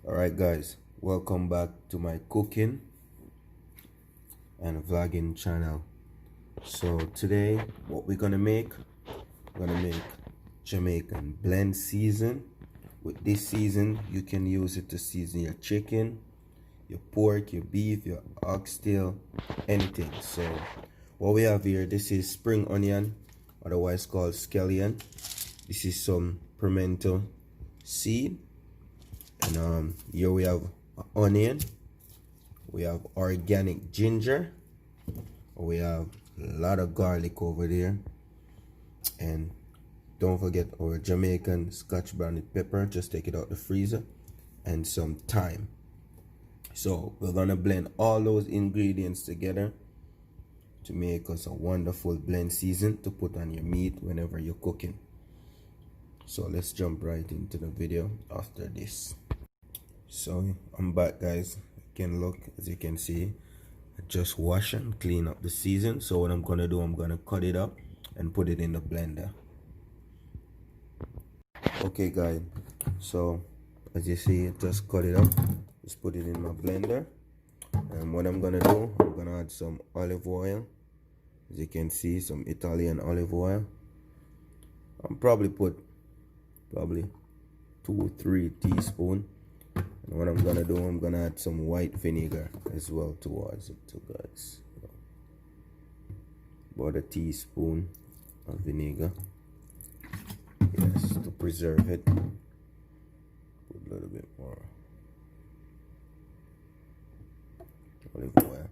Alright guys, welcome back to my cooking and vlogging channel. So today what we're gonna make Jamaican blend season. With this season you can use it to season your chicken, your pork, your beef, your oxtail, anything. So what we have here, this is spring onion, otherwise called scallion. This is some pimento seed. And here we have onion, we have organic ginger, we have a lot of garlic over there, and don't forget our Jamaican scotch bonnet pepper, just take it out the freezer, and some thyme. So we're gonna blend all those ingredients together to make us a wonderful blend season to put on your meat whenever you're cooking. So let's jump right into the video after this. So I'm back guys. Look, as you can see, I just wash and clean up the season. So what I'm gonna do, I'm gonna cut it up and put it in the blender. Okay guys, so as you see, just cut it up, just put it in my blender. And what I'm gonna do, I'm gonna add some olive oil. As you can see, some Italian olive oil. I'll probably put 2-3 teaspoons. And what I'm gonna do, I'm gonna add some white vinegar as well towards it too, guys. About a teaspoon of vinegar, yes, to preserve it. Put a little bit more olive oil,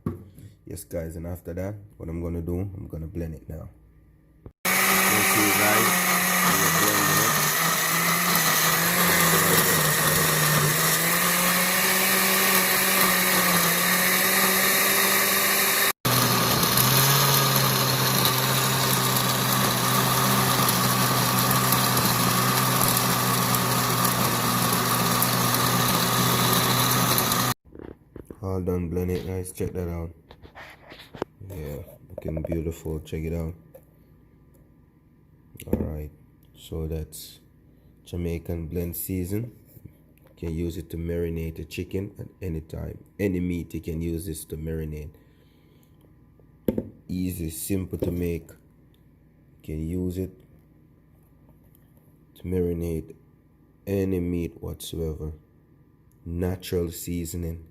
yes guys. And after that, what I'm gonna do, I'm gonna blend it now. Okay guys, we're blending it. All done blend it guys, check that out. Yeah, looking beautiful, check it out. Alright, so that's Jamaican blend season. You can use it to marinate a chicken at any time. Any meat you can use this to marinate. Easy, simple to make. You can use it to marinate any meat whatsoever. Natural seasoning.